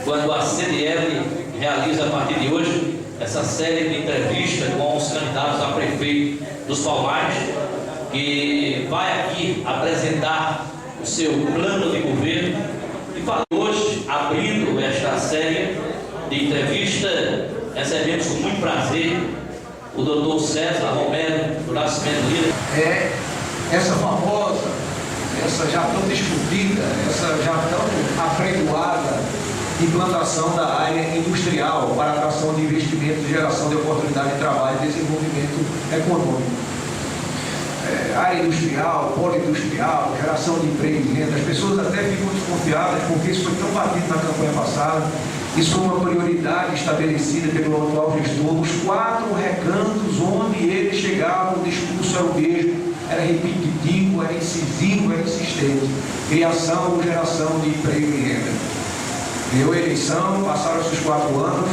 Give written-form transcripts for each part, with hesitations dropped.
quando a CDL realiza a partir de hoje essa série de entrevistas com os candidatos a prefeito dos Palmares, que vai aqui apresentar o seu plano de governo. E hoje, abrindo esta série de entrevistas, recebemos com muito prazer o doutor César Romero do Nascimento Lira. Essa famosa, essa já tão discutida, essa já tão apregoada implantação da área industrial para atração de investimentos, geração de oportunidade de trabalho e desenvolvimento econômico. Área industrial, polo-industrial, geração de emprego e renda. As pessoas até ficam desconfiadas porque isso foi tão batido na campanha passada. Isso foi uma prioridade estabelecida pelo atual gestor. Os 4 recantos onde ele chegava, o discurso era o mesmo, era repetitivo, era incisivo, era insistente. Criação ou geração de emprego e renda. Deu a eleição, passaram-se os 4 anos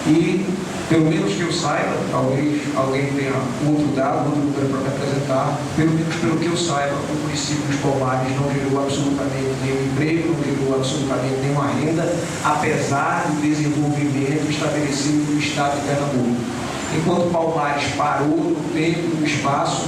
e, pelo menos que eu saiba, talvez alguém tenha outro dado, outro número para me apresentar, pelo menos pelo que eu saiba, o município dos Palmares não gerou absolutamente nenhum emprego, não gerou absolutamente nenhuma renda, apesar do desenvolvimento estabelecido no estado de Pernambuco. Enquanto Palmares parou no tempo, no espaço,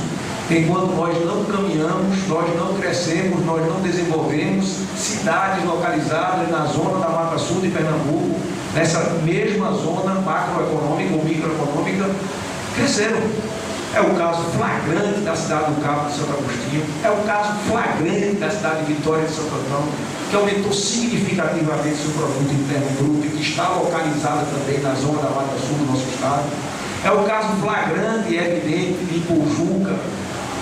enquanto nós não caminhamos, nós não crescemos, nós não desenvolvemos, cidades localizadas na zona da Mata Sul de Pernambuco, nessa mesma zona macroeconômica ou microeconômica, cresceram. É o caso flagrante da cidade do Cabo de Santo Agostinho, é o caso flagrante da cidade de Vitória de Santo Antão, que aumentou significativamente seu produto interno bruto e que está localizada também na zona da Mata Sul do nosso estado. É o caso flagrante e evidente de Ipojuca,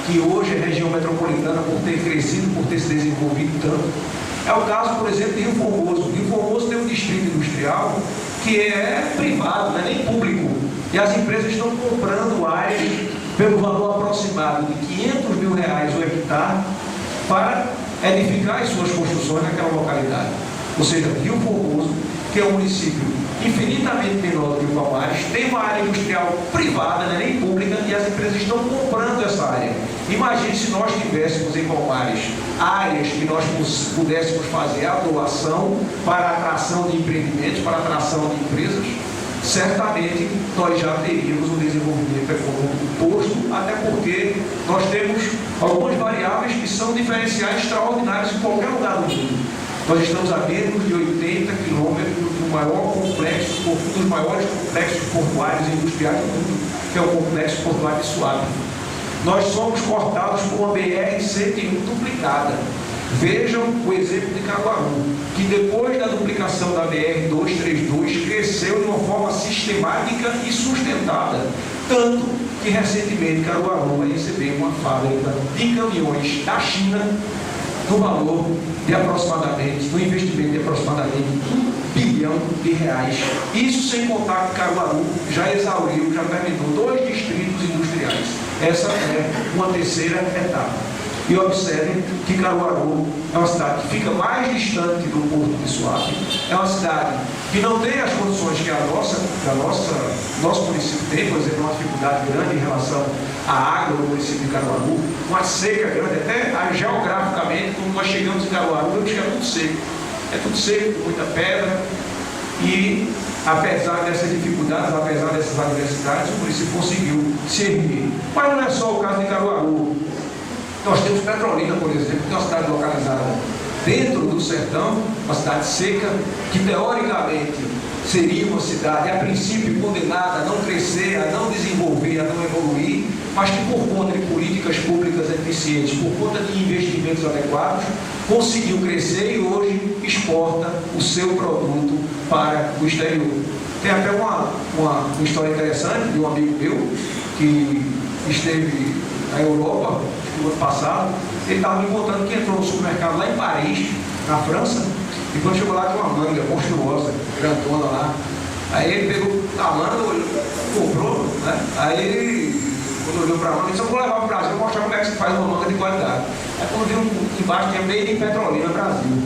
que hoje é região metropolitana por ter crescido, por ter se desenvolvido tanto. É o caso, por exemplo, de Rio Formoso. Rio Formoso tem um distrito industrial que é privado, não é nem público. E as empresas estão comprando áreas pelo valor aproximado de R$500 mil o hectare para edificar as suas construções naquela localidade. Ou seja, Rio Formoso, que é um município infinitamente menor do que o Palmares, tem uma área industrial privada, não é nem pública, e as empresas estão comprando essa área. Imagine se nós tivéssemos em Palmares áreas que nós pudéssemos fazer a doação para a atração de empreendimentos, para a atração de empresas, certamente nós já teríamos um desenvolvimento econômico posto, até porque nós temos algumas variáveis que são diferenciais extraordinários em qualquer lugar do mundo. Nós estamos a menos de 80 quilômetros do maior complexo, um dos maiores complexos portuários e industriais do mundo, que é o complexo portuário de Suape. Nós somos cortados por uma BR-101 duplicada. Vejam o exemplo de Caruaru, que depois da duplicação da BR-232 cresceu de uma forma sistemática e sustentada. Tanto que recentemente Caruaru vai receber uma fábrica de caminhões da China no valor de aproximadamente, no investimento de aproximadamente R$1 bilhão. Isso sem contar que Caruaru já exauriu, já terminou 2 distritos industriais. Essa é uma terceira etapa. E observem que Caruaru é uma cidade que fica mais distante do porto de Suape, é uma cidade que não tem as condições que nosso município tem, por exemplo, uma dificuldade grande em relação à água no município de Caruaru, uma seca grande, até geograficamente, quando nós chegamos em Caruaru, vemos que é tudo seco, com muita pedra, e apesar dessas dificuldades, apesar dessas adversidades, o município conseguiu se erguer. Mas não é só o caso de Caruaru. Nós temos Petrolina, por exemplo, que é uma cidade localizada dentro do sertão, uma cidade seca, que teoricamente seria uma cidade, a princípio, condenada a não crescer, a não desenvolver, a não evoluir, mas que por conta de políticas públicas eficientes, por conta de investimentos adequados, conseguiu crescer e hoje exporta o seu produto para o exterior. Tem até uma história interessante de um amigo meu que esteve na Europa, no ano passado. Ele estava me contando que entrou no supermercado lá em Paris, na França, e quando chegou lá tinha uma manga monstruosa, grandona lá. Aí ele pegou a manga, comprou, né? Aí ele, quando olhou para a manga, disse: eu vou levar para o Brasil, vou mostrar como é que se faz uma manga de qualidade. Aí quando viu embaixo tinha Made in Petrolina Brasil.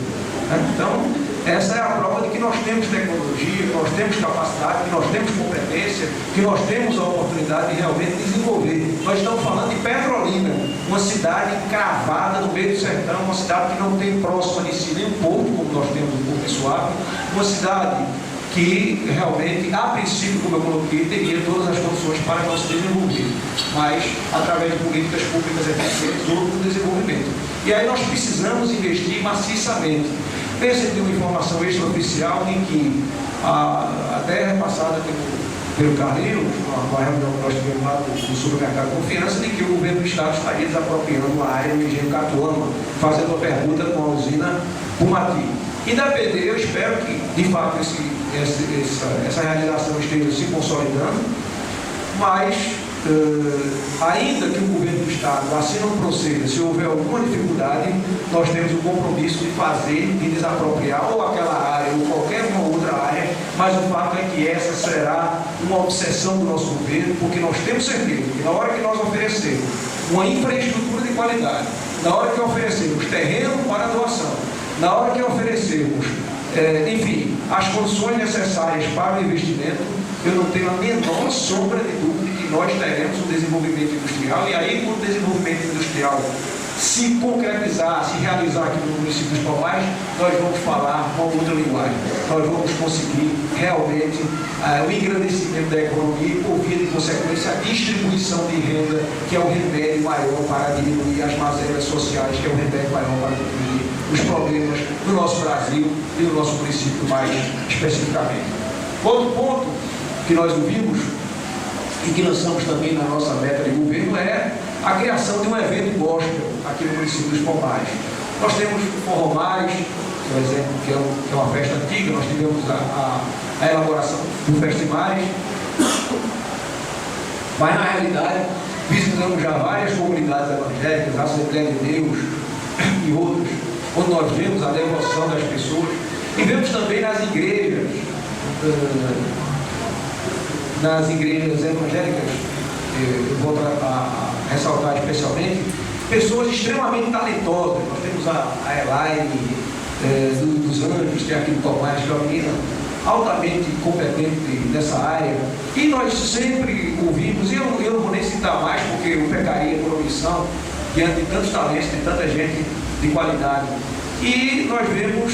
Então, essa é a prova de que nós temos tecnologia, que nós temos capacidade, que nós temos competência, que nós temos a oportunidade de realmente desenvolver. Nós estamos falando de Petrolina, uma cidade cravada no meio do sertão, uma cidade que não tem próxima de si nem um porto, como nós temos no Porto de Suape, uma cidade que realmente, a princípio, como eu coloquei, teria todas as condições para não se desenvolver, mas através de políticas públicas eficientes houve um desenvolvimento. E aí nós precisamos investir maciçamente. Pense de uma informação extraoficial em que, até repassada pelo Carlinhos, uma reunião que nós tivemos lá do Supermercado Confiança, de que o governo do Estado estaria desapropriando uma área do engenho Catuama, fazendo uma pergunta com a usina Pumati. Independente, eu espero que, de fato, essa realização esteja se consolidando, mas, ainda que o governo do Estado assim não proceda, se houver alguma dificuldade, nós temos o compromisso de fazer, de desapropriar ou aquela área ou qualquer uma outra área, mas o fato é que essa será uma obsessão do nosso governo, porque nós temos certeza que na hora que nós oferecermos uma infraestrutura de qualidade, na hora que oferecermos terreno para doação, na hora que oferecermos, enfim, as condições necessárias para o investimento, eu não tenho a menor sombra de dúvida de que nós teremos um desenvolvimento industrial, e aí, quando o desenvolvimento industrial se concretizar, se realizar aqui no município dos Palmares, nós vamos falar uma outra linguagem. Nós vamos conseguir realmente o engrandecimento da economia e, por via de consequência, a distribuição de renda, que é o remédio maior para diminuir as mazelas sociais, que é o remédio maior para diminuir os problemas do nosso Brasil e do nosso município mais especificamente. Outro ponto que nós ouvimos e que lançamos também na nossa meta de governo é a criação de um evento gospel aqui no município dos Palmares. Nós temos o Forró Mais, por exemplo, que é uma festa antiga, nós tivemos a elaboração do Festivais, mas na realidade visitamos já várias comunidades evangélicas, a Assembleia de Deus e outros, onde nós vemos a devoção das pessoas, e vemos também nas igrejas evangélicas, eu vou ressaltar especialmente, pessoas extremamente talentosas. Nós temos a Elaine dos Anjos, que é aqui do Palmares, que é uma menina altamente competente nessa área, e nós sempre ouvimos, e eu não vou nem citar mais, porque eu pecaria por omissão diante de tantos talentos, de tanta gente de qualidade. E nós vemos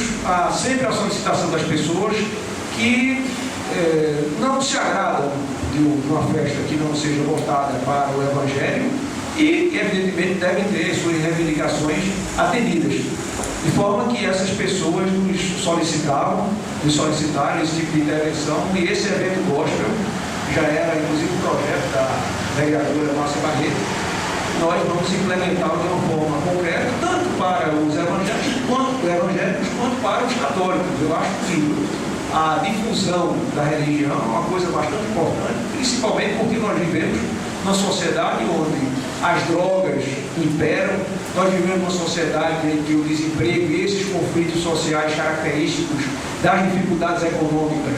sempre a solicitação das pessoas que não se agradam de uma festa que não seja voltada para o Evangelho e, evidentemente, devem ter suas reivindicações atendidas. De forma que essas pessoas nos solicitaram esse tipo de intervenção, e esse evento gospel já era, inclusive, um projeto da vereadora Márcia Barreto. Nós vamos implementá-lo de uma forma concreta, tanto para os evangélicos quanto para os católicos. Eu acho que a difusão da religião é uma coisa bastante importante, principalmente porque nós vivemos numa sociedade onde as drogas imperam, nós vivemos numa sociedade em que o desemprego e esses conflitos sociais característicos das dificuldades econômicas,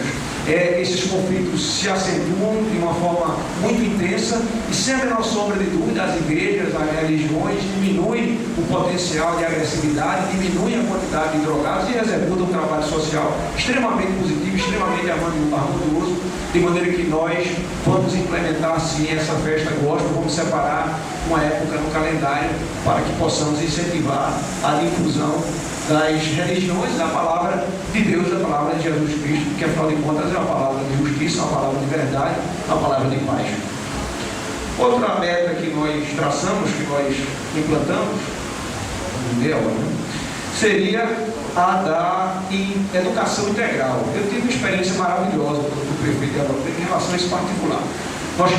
esses conflitos se acentuam de uma forma muito intensa, e sem a menor sombra de dúvida, as igrejas, as religiões diminuem o potencial de agressividade, diminuem a quantidade de drogados e executam um trabalho social extremamente positivo, extremamente harmonioso, de maneira que nós vamos implementar sim essa festa gospel, vamos separar uma época no calendário para que possamos incentivar a difusão das religiões, da palavra de Deus, da palavra de Jesus Cristo, que afinal de contas é uma palavra de justiça, uma palavra de verdade, uma palavra de paz. Outra meta que nós traçamos, que nós implantamos, seria a da educação integral. Eu tive uma experiência maravilhosa do prefeito de Abreu em relação a esse particular. Nós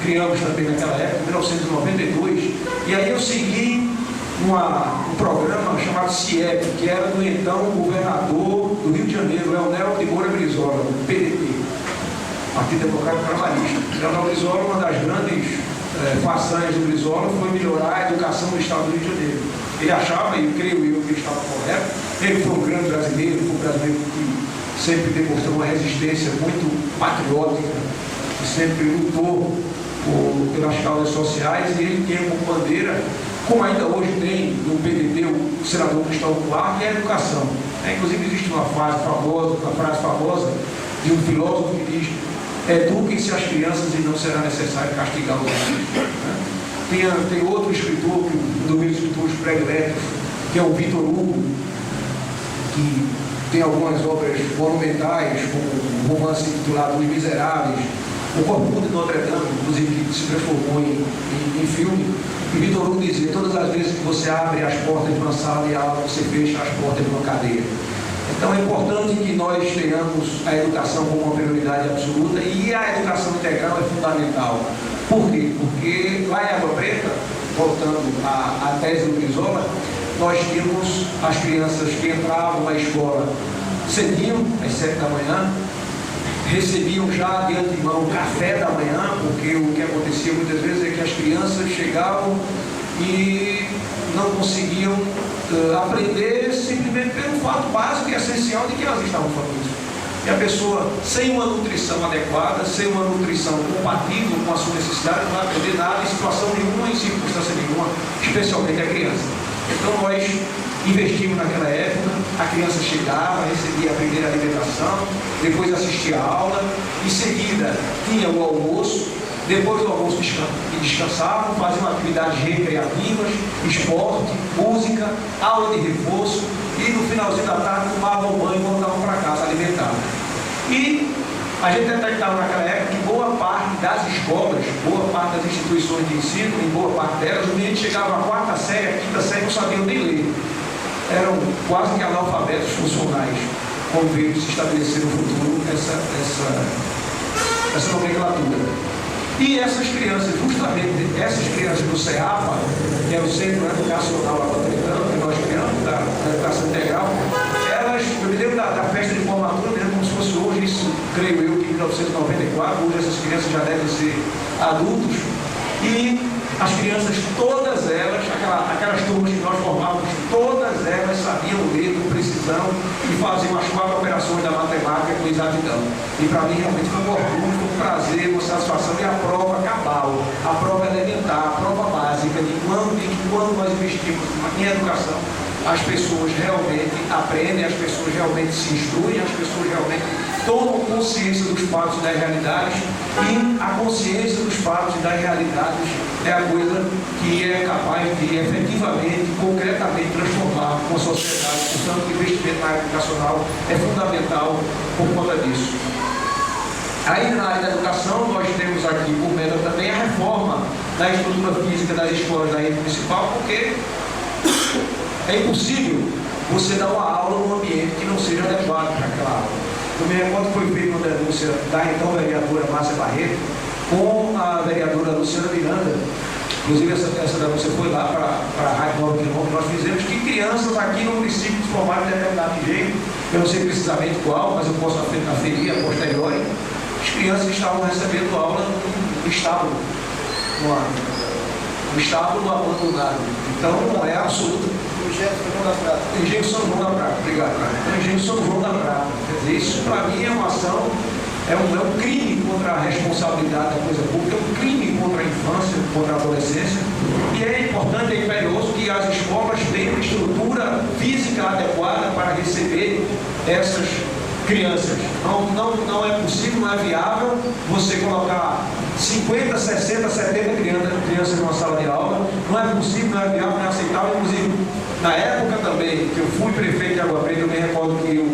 criamos também naquela época, em 1992, e aí eu segui um programa chamado CIEP, que era do então governador do Rio de Janeiro, Leonel de Moura Brizola, do PDT, Partido Democrático Trabalhista. Leonel Brizola, uma das grandes façanhas do Brizola foi melhorar a educação do Estado do Rio de Janeiro. Ele achava, e creio eu que ele estava correto, ele foi um grande brasileiro, foi um brasileiro que sempre demonstrou uma resistência muito patriótica, que sempre lutou pelas causas sociais, e ele tinha como bandeira, como ainda hoje tem no PDT o senador Gustavo Clark, que é a educação. Inclusive existe uma frase famosa de um filósofo que diz: eduquem-se as crianças e não será necessário castigá-los. Tem outro escritor, um dos meus escritores prediletos, que é o Vitor Hugo, que tem algumas obras monumentais, como um romance intitulado Os Miseráveis, o Corpo de Notre Dame, inclusive, que se transformou em filme. E Vitor Hugo dizia: todas as vezes que você abre as portas de uma sala de aula, você fecha as portas de uma cadeia. Então é importante que nós tenhamos a educação como uma prioridade absoluta, e a educação integral é fundamental. Por quê? Porque lá em Água Preta, voltando à tese do Brizola, nós tínhamos as crianças que entravam na escola cedinho, às 7 da manhã, recebiam já de antemão o café da manhã, porque o que acontecia muitas vezes é que as crianças chegavam e não conseguiam aprender simplesmente pelo fato básico e essencial de que elas estavam famintas. E a pessoa, sem uma nutrição adequada, sem uma nutrição compatível com a sua necessidade, não vai aprender nada em situação nenhuma, em circunstância nenhuma, especialmente a criança. Então nós investimos naquela época, a criança chegava, recebia a primeira alimentação, depois assistia a aula, em seguida tinha o almoço, depois do almoço descansavam, faziam atividades recreativas, esporte, música, aula de reforço, e no finalzinho da tarde tomavam banho e voltavam para casa alimentados. E a gente detectava naquela época que boa parte das escolas, boa parte das instituições de ensino, em boa parte delas, os meninos chegavam à quarta série, à quinta série, não sabiam nem ler. Eram quase que analfabetos funcionais, como veio se estabelecer no futuro essa nomenclatura. E essas crianças, justamente essas crianças do CEAPA, que é o Centro Educacional Apatricano, que nós criamos, da educação integral, elas, eu me lembro da festa de formatura, me lembro como se fosse hoje, isso creio eu que em 1994, hoje essas crianças já devem ser adultos, e as crianças, todas elas, aquelas turmas que nós formávamos, todas elas sabiam ler com precisão e faziam as 4 operações da matemática com exatidão. E para mim realmente foi um orgulho, foi um prazer, uma satisfação. E a prova cabal, a prova elementar, a prova básica de quando nós investimos em educação, as pessoas realmente aprendem, as pessoas realmente se instruem, as pessoas realmente tomam consciência dos fatos e das realidades, e a consciência dos fatos e das realidades é a coisa que é capaz de efetivamente, concretamente transformar uma sociedade. Portanto, o investimento na área educacional é fundamental por conta disso. Ainda na área da educação, nós temos aqui por meta também a reforma da estrutura física das escolas da rede municipal, porque é impossível você dar uma aula num ambiente que não seja adequado para aquela aula. Eu me recordo que foi feita uma denúncia da então vereadora Márcia Barreto com a vereadora Luciana Miranda. Inclusive essa denúncia foi lá para a Rádio 9 km, nós fizemos, que crianças aqui no município se formaram de determinado jeito, eu não sei precisamente qual, mas eu posso aferir a posteriori, as crianças estavam recebendo aula no estábulo, no estábulo abandonado. Então não é absoluto. Engenho São João da Prata, obrigado, cara. Engenho São João da Prata. Quer dizer, isso para mim é uma ação, é um crime contra a responsabilidade da coisa pública, é um crime contra a infância, contra a adolescência. E é importante, é imperioso que as escolas tenham estrutura física adequada para receber essas crianças. Não é possível, não é viável você colocar 50, 60, 70 crianças numa sala de aula. Não é possível, não é viável, não é aceitável. Inclusive, na época também que eu fui prefeito de Água Preta, eu me recordo que eu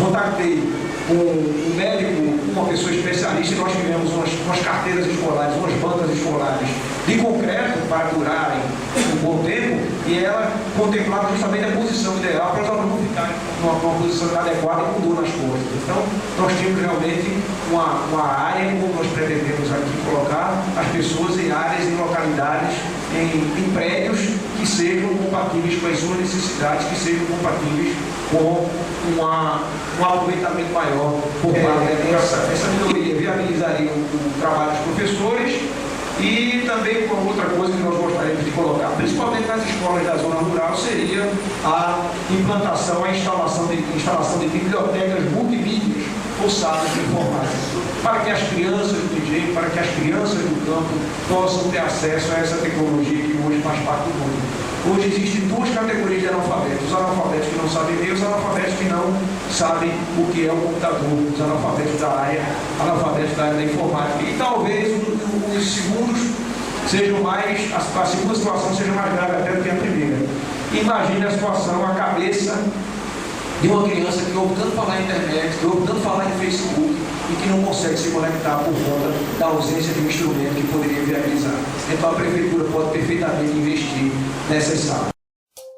contactei um médico, uma pessoa especialista, e nós tivemos umas carteiras escolares, umas bancas escolares de concreto para durarem um bom tempo, e ela contemplava justamente a posição ideal para os alunos ficarem numa posição adequada e com dor nas costas. Então, nós tínhamos realmente uma área, como nós pretendemos aqui colocar as pessoas em áreas, em localidades, em prédios que sejam compatíveis com as suas necessidades, que sejam compatíveis com um aproveitamento maior por parte dessa melhoria. Viabilizaria o trabalho dos professores e também com outra coisa que nós gostaríamos de colocar, principalmente nas escolas da zona rural, seria a implantação, a instalação de bibliotecas multimídias forçadas de informática, para que as crianças do engenho, para que as crianças do campo possam ter acesso a essa tecnologia que hoje faz parte do mundo. Hoje existem 2 categorias de analfabetos: os analfabetos que não sabem ler, os analfabetos que não sabem o que é o computador, os analfabetos da área da informática. E talvez os segundos sejam mais, a segunda situação seja mais grave até do que a primeira. Imagine a situação, a cabeça de uma criança que ouve tanto falar na internet, que ouve tanto falar em Facebook e que não consegue se conectar por conta da ausência de um instrumento que poderia viabilizar. Então a Prefeitura pode perfeitamente investir nessas salas.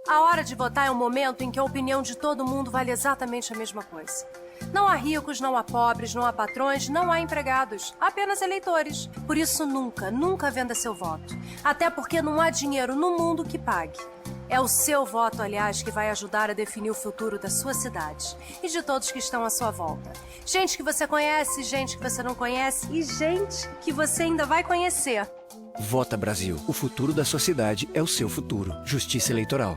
A hora de votar é um momento em que a opinião de todo mundo vale exatamente a mesma coisa. Não há ricos, não há pobres, não há patrões, não há empregados, apenas eleitores. Por isso nunca, nunca venda seu voto. Até porque não há dinheiro no mundo que pague. É o seu voto, aliás, que vai ajudar a definir o futuro da sua cidade e de todos que estão à sua volta. Gente que você conhece, gente que você não conhece e gente que você ainda vai conhecer. Vota Brasil. O futuro da sua cidade é o seu futuro. Justiça Eleitoral.